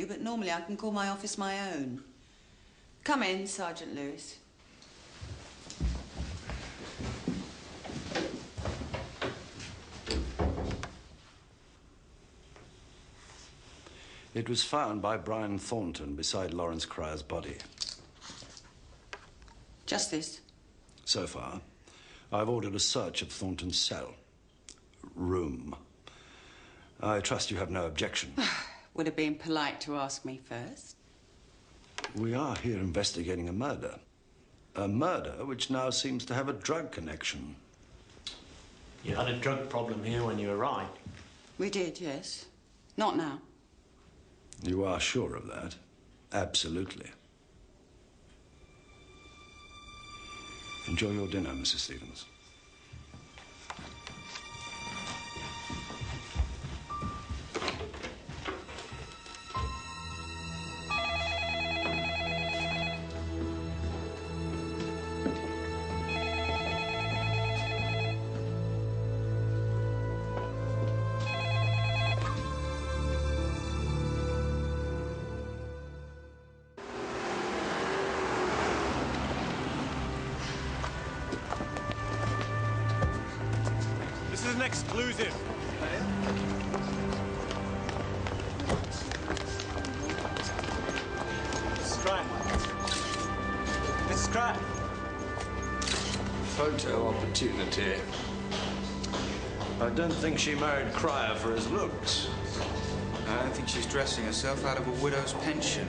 you, but normally I can call my office my own. Come in, Sergeant Lewis. It was found by Brian Thornton beside Lawrence Cryer's body. Just this? So far, I've ordered a search of Thornton's cell. Room. I trust you have no objection. Would have been polite to ask me first. We are here investigating a murder. A murder which now seems to have a drug connection. You had a drug problem here when you arrived. We did, yes. Not now. You are sure of that? Absolutely. Enjoy your dinner, Mrs. Stevens. This is an exclusive. Mrs. Cryer. Photo opportunity. I don't think she married Cryer for his looks. I don't think she's dressing herself out of a widow's pension.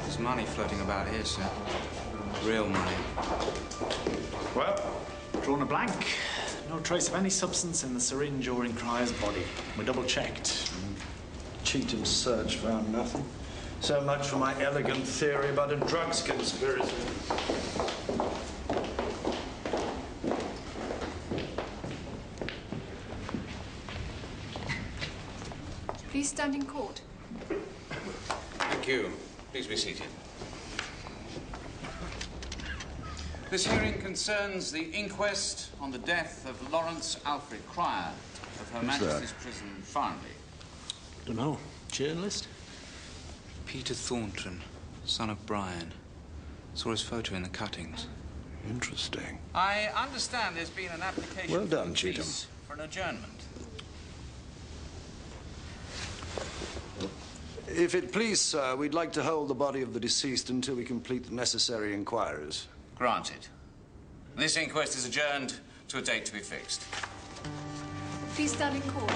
There's money floating about here, sir. Real money. Well, drawn a blank. No trace of any substance in the syringe or in Cryer's body. We double-checked. Cheatham's search found nothing. So much for my elegant theory about a drugs conspiracy. Please stand in court. Thank you. Please be seated. This hearing concerns the inquest on the death of Lawrence Alfred Cryer of Her Majesty's Prison, Farnley. Don't know. Journalist? Peter Thornton, son of Brian. Saw his photo in the cuttings. Interesting. I understand there's been an application Well done, from the Cheatham. police for an adjournment. If it please, sir, we'd like to hold the body of the deceased until we complete the necessary inquiries. Granted. This inquest is adjourned to a date to be fixed. Please stand in court.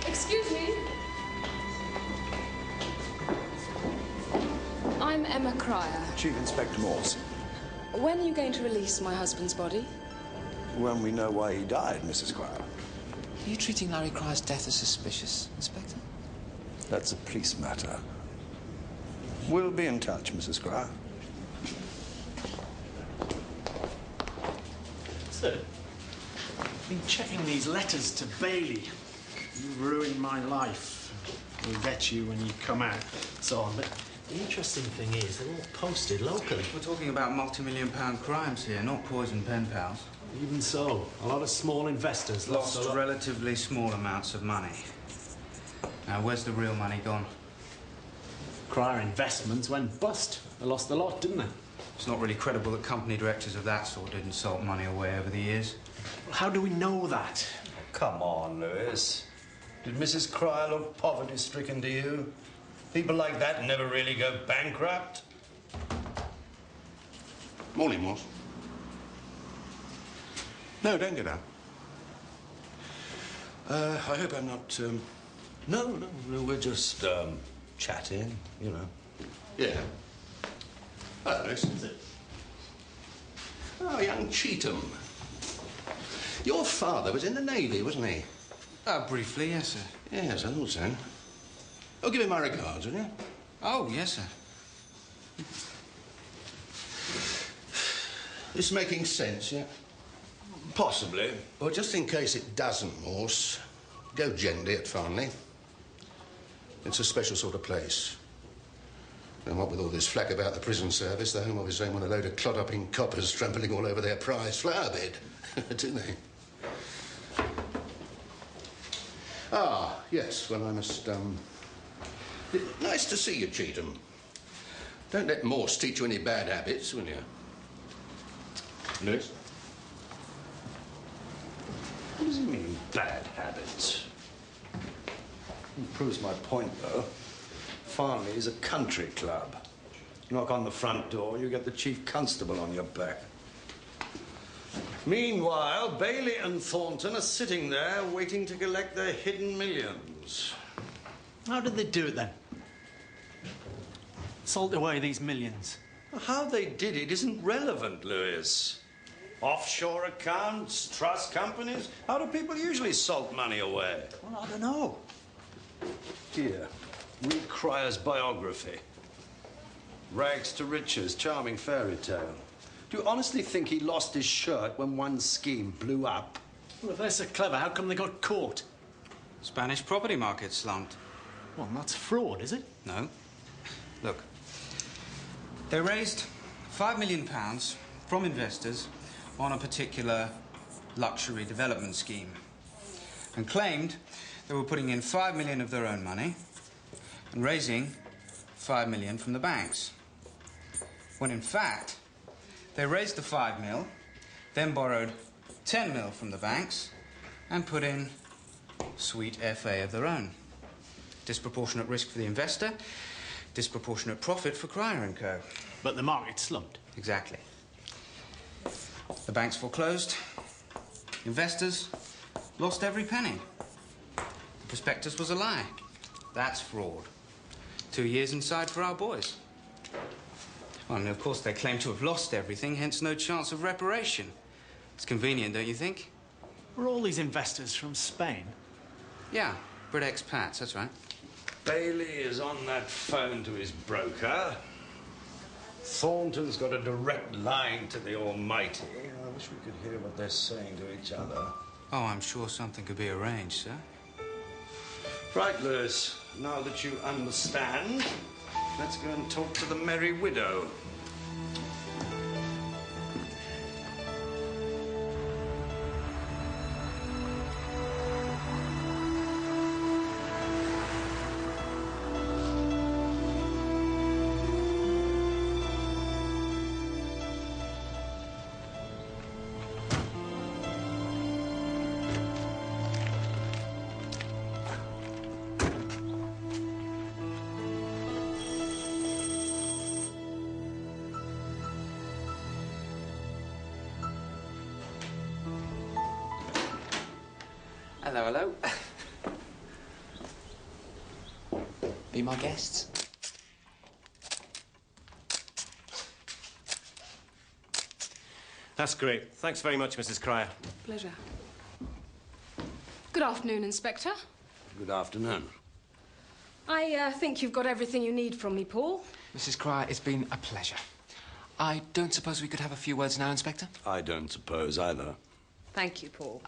Excuse me. I'm Emma Cryer. Chief Inspector Morse. When are you going to release my husband's body? When we know why he died, Mrs. Cryer. Are you treating Larry Cryer's death as suspicious, Inspector? That's a police matter. We'll be in touch, Mrs. Cryer. Sir, I've been checking these letters to Bailey. You ruined my life. We'll get you when you come out. So on, but the interesting thing is they're all posted locally. We're talking about multi-million-pound crimes here, not poison pen pals. Even so, a lot of small investors Lost relatively small amounts of money. Now, where's the real money gone? Cryer Investments went bust. They lost a lot, didn't they? It's not really credible that company directors of that sort didn't salt money away over the years. Well, how do we know that? Come on, Lewis. Did Mrs. Cryer look poverty-stricken to you? People like that never really go bankrupt. Morning, Morse. No, don't get up. I hope I'm not, No, we're just, chatting, you know. Yeah. Hello, Lewis. Oh, young Cheatham. Your father was in the Navy, wasn't he? Briefly, yes, sir. Yes, I thought so. Oh, give him my regards, will you? Oh, yes, sir. This making sense, yeah? Possibly. Well, just in case it doesn't, Morse, go gently at Farnley. It's a special sort of place. And what with all this flack about the prison service, the Home Office don't want a load of clod-upping coppers trampling all over their prize flower bed, do they? Ah, yes, well, I must, Nice to see you, Cheetham. Don't let Morse teach you any bad habits, will you? Lewis? What does he mean, bad habits? It proves my point, though. Farnley is a country club. Knock on the front door, you get the chief constable on your back. Meanwhile, Bailey and Thornton are sitting there waiting to collect their hidden millions. How did they do it, then? Salt away these millions. How they did it isn't relevant, Lewis. Offshore accounts, trust companies. How do people usually salt money away? Well, I don't know. Here, read Cryer's biography. Rags to riches, charming fairy tale. Do you honestly think he lost his shirt when one scheme blew up? Well, if they're so clever, how come they got caught? Spanish property market slumped. Well, that's fraud, is it? No. Look, they raised £5 million from investors on a particular luxury development scheme and claimed they were putting in $5 million of their own money and raising $5 million from the banks. When in fact, they raised the $5 million, then borrowed $10 million from the banks and put in sweet FA of their own. Disproportionate risk for the investor, disproportionate profit for Cryer & Co. But the market slumped. Exactly. The banks foreclosed. Investors lost every penny. The prospectus was a lie. That's fraud. 2 years inside for our boys. Well, and of course they claim to have lost everything, hence no chance of reparation. It's convenient, don't you think? Were all these investors from Spain? Yeah, Brit expats, that's right. Bailey is on that phone to his broker. Thornton's got a direct line to the Almighty. I wish we could hear what they're saying to each other. Oh, I'm sure something could be arranged, sir. Right, Lewis. Now that you understand, let's go and talk to the Merry Widow. Hello, hello. Be my guests. That's great. Thanks very much, Mrs. Cryer. Pleasure. Good afternoon, Inspector. Good afternoon. I think you've got everything you need from me, Paul. Mrs. Cryer, it's been a pleasure. I don't suppose we could have a few words now, Inspector? I don't suppose either. Thank you, Paul.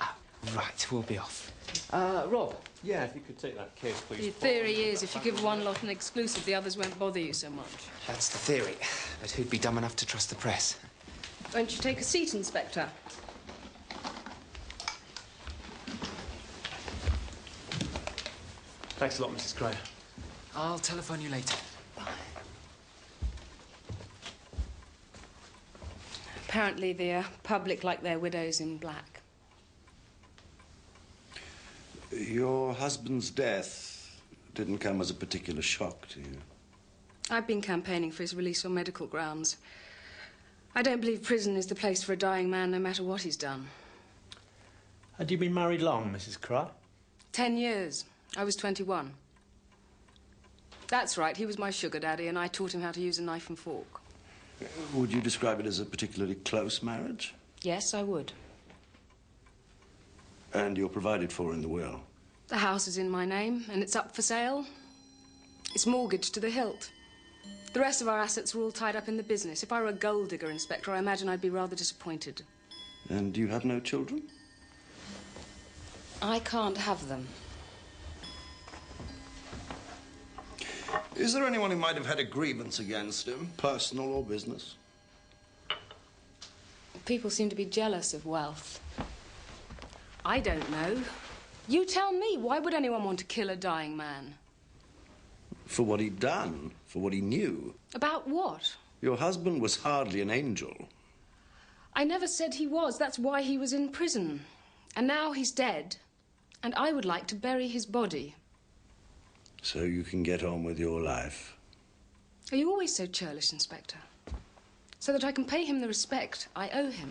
Right, we'll be off. Rob. Yeah, if you could take that case, please. The theory is if you give one lot an exclusive, the others won't bother you so much. That's the theory. But who'd be dumb enough to trust the press? Won't you take a seat, Inspector? Thanks a lot, Mrs. Cryer. I'll telephone you later. Apparently the public like their widows in black. Your husband's death didn't come as a particular shock to you. I've been campaigning for his release on medical grounds. I don't believe prison is the place for a dying man, no matter what he's done. Had you been married long, Mrs. Cryer? 10 years. I was 21. That's right, he was my sugar daddy, and I taught him how to use a knife and fork. Would you describe it as a particularly close marriage? Yes, I would. And you're provided for in the will? The house is in my name, and it's up for sale. It's mortgaged to the hilt. The rest of our assets are all tied up in the business. If I were a gold digger, Inspector, I imagine I'd be rather disappointed. And you have no children? I can't have them. Is there anyone who might have had a grievance against him, personal or business? People seem to be jealous of wealth. I don't know. You tell me, why would anyone want to kill a dying man? For what he'd done, for what he knew. About what? Your husband was hardly an angel. I never said he was. That's why he was in prison. And now he's dead. And I would like to bury his body. So you can get on with your life. Are you always so churlish, Inspector? So that I can pay him the respect I owe him.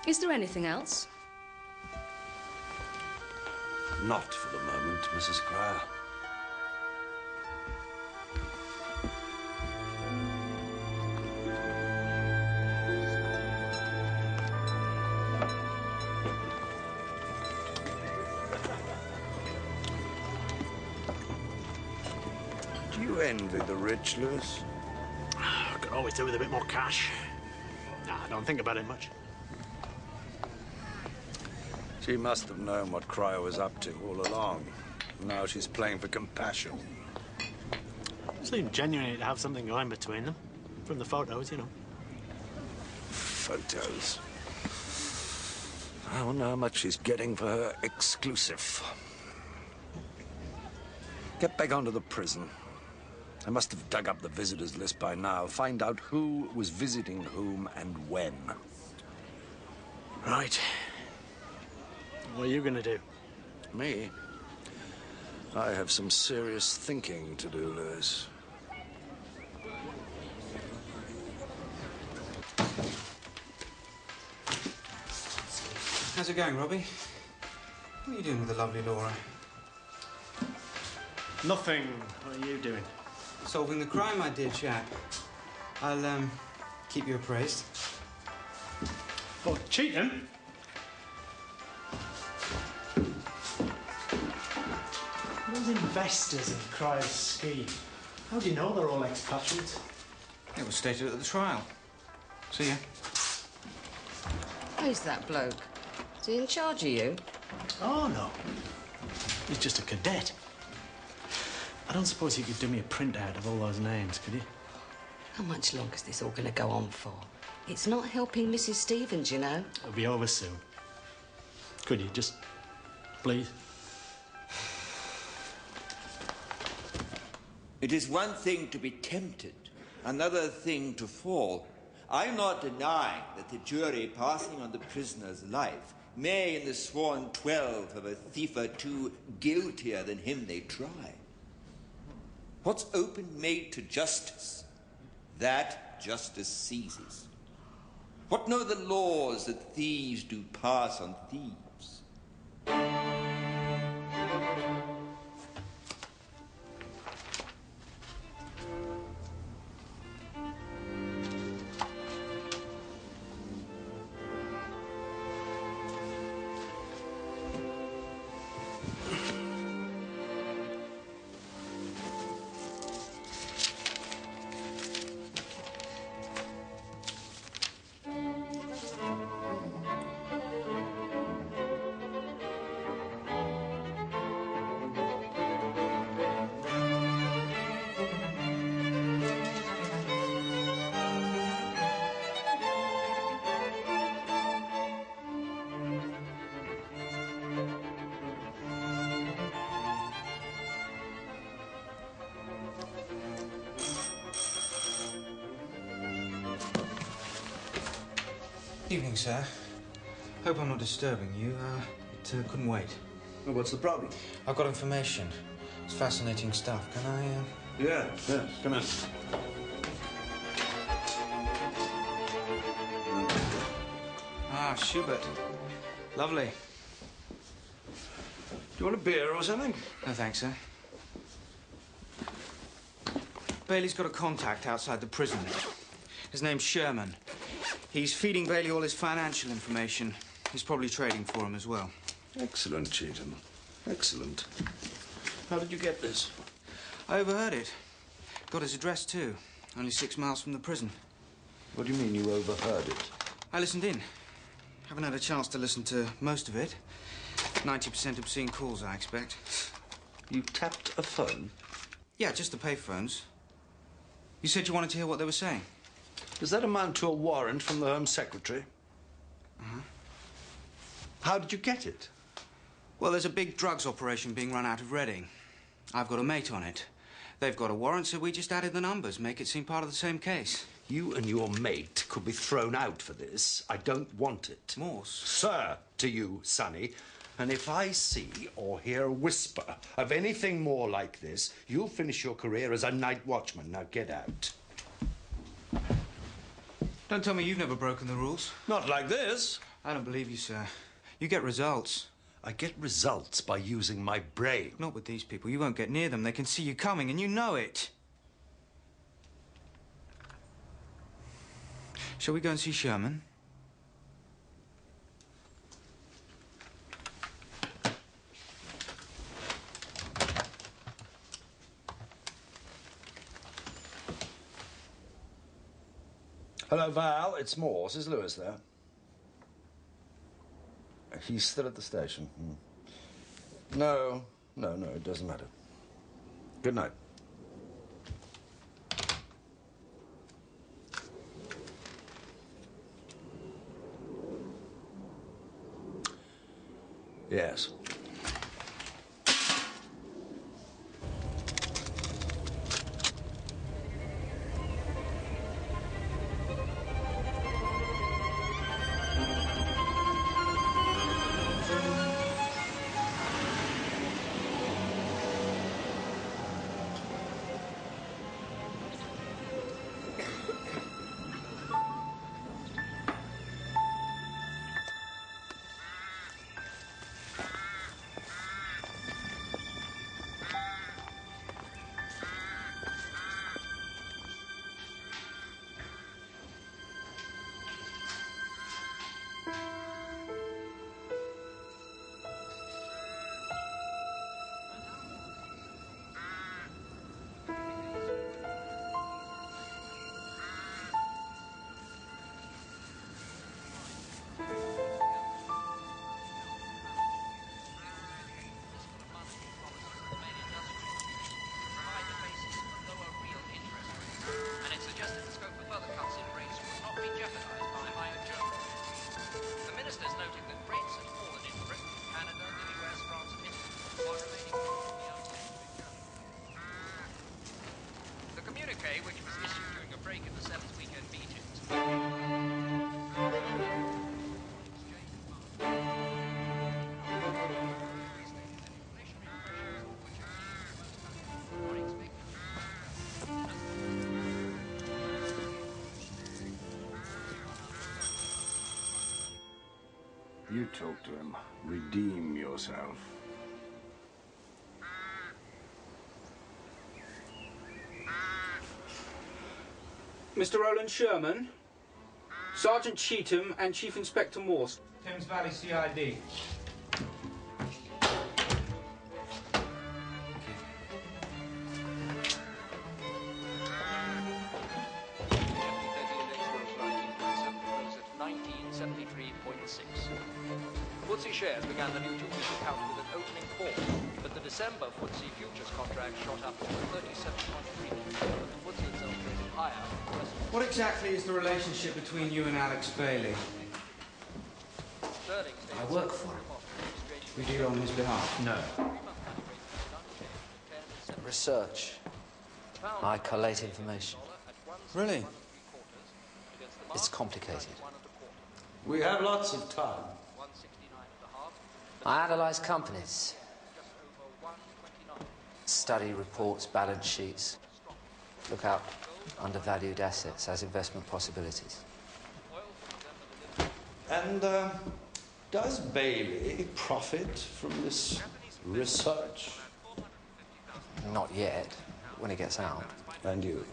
Is there anything else? Not for the moment, Mrs. Cryer. Do you envy the rich, Lewis? I could always do with a bit more cash. Nah, I don't think about it much. She must have known what Cryer was up to all along. Now she's playing for compassion. Seemed genuinely to have something going between them. From the photos, you know. Photos. I wonder how much she's getting for her exclusive. Get back onto the prison. I must have dug up the visitors list by now. Find out who was visiting whom and when. Right. What are you gonna do? Me? I have some serious thinking to do, Lewis. How's it going, Robbie? What are you doing with the lovely Laura? Nothing. What are you doing? Solving the crime, my dear chap. I'll, keep you appraised. Oh, cheating? Those investors in Cryer's scheme. How do you know they're all expatriates? It was stated at the trial. See ya. Who's that bloke? Is he in charge of you? Oh, no. He's just a cadet. I don't suppose you could do me a printout of all those names, could you? How much longer is this all going to go on for? It's not helping Mrs. Stevens, you know. It'll be over soon. Could you just, please? It is one thing to be tempted, another thing to fall. I'm not denying that the jury passing on the prisoner's life may, in the sworn 12, have a thief or two guiltier than him they try. What's open made to justice, that justice seizes. What know the laws that thieves do pass on thieves? Evening, sir. Hope I'm not disturbing you. It couldn't wait. Well, what's the problem? I've got information. It's fascinating stuff. Can I, Yeah, come in. Ah, Schubert. Lovely. Do you want a beer or something? No, thanks, sir. Bailey's got a contact outside the prison. His name's Sherman. He's feeding Bailey all his financial information. He's probably trading for him as well. Excellent, Cheatham. Excellent. How did you get this? I overheard it. Got his address, too. Only 6 miles from the prison. What do you mean you overheard it? I listened in. Haven't had a chance to listen to most of it. 90% obscene calls, I expect. You tapped a phone? Yeah, just the payphones. You said you wanted to hear what they were saying. Does that amount to a warrant from the Home Secretary? Uh-huh. How did you get it? Well, there's a big drugs operation being run out of Reading. I've got a mate on it. They've got a warrant, so we just added the numbers, make it seem part of the same case. You and your mate could be thrown out for this. I don't want it. Morse. Sir, to you, Sonny. And if I see or hear a whisper of anything more like this, you'll finish your career as a night watchman. Now get out. Don't tell me you've never broken the rules. Not like this. I don't believe you, sir. You get results. I get results by using my brain. Not with these people. You won't get near them. They can see you coming, and you know it. Shall we go and see Sherman? Hello, Val. It's Morse. Is Lewis there? He's still at the station. No, it doesn't matter. Good night. Yes. Which was issued during a break in the 7th weekend meetings. You talk to him. Redeem yourself. Mr. Roland Sherman, Sergeant Cheetham and Chief Inspector Morse. Thames Valley CID. FTSE shares began the new two-week account with an opening call, but the December FTSE futures contract shot up to 37.3, but the FTSE itself traded higher. What exactly is the relationship between you and Alex Bailey? I work for him. You deal on his behalf? No. Research. I collate information. Really? It's complicated. We have lots of time. I analyse companies. Study reports, balance sheets. Look out undervalued assets as investment possibilities. And does Bailey profit from this research? Not yet, when it gets out. And you?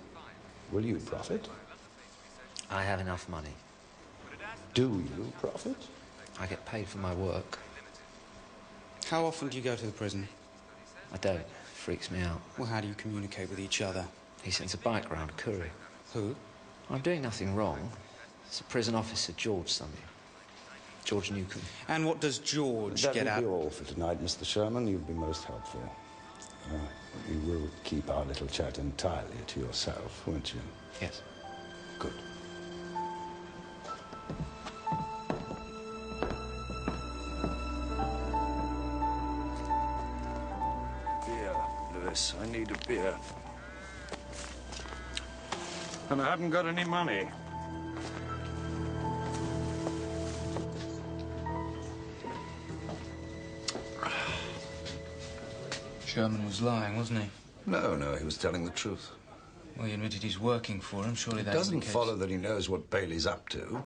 Will you profit? I have enough money. Do you profit? I get paid for my work. How often do you go to the prison? I don't. Freaks me out. Well, how do you communicate with each other? He sends a bike round, a courier. Who? I'm doing nothing wrong. It's a prison officer, George something. George Newcomb. And what does George get out? That will be all for tonight, Mr. Sherman. You've been most helpful. You will keep our little chat entirely to yourself, won't you? Yes. Good. Beer, Lewis. I need a beer. And I haven't got any money. Sherman was lying, wasn't he? No, he was telling the truth. Well, he admitted he's working for him. Surely It that's the doesn't case. follow that he knows what Bailey's up to.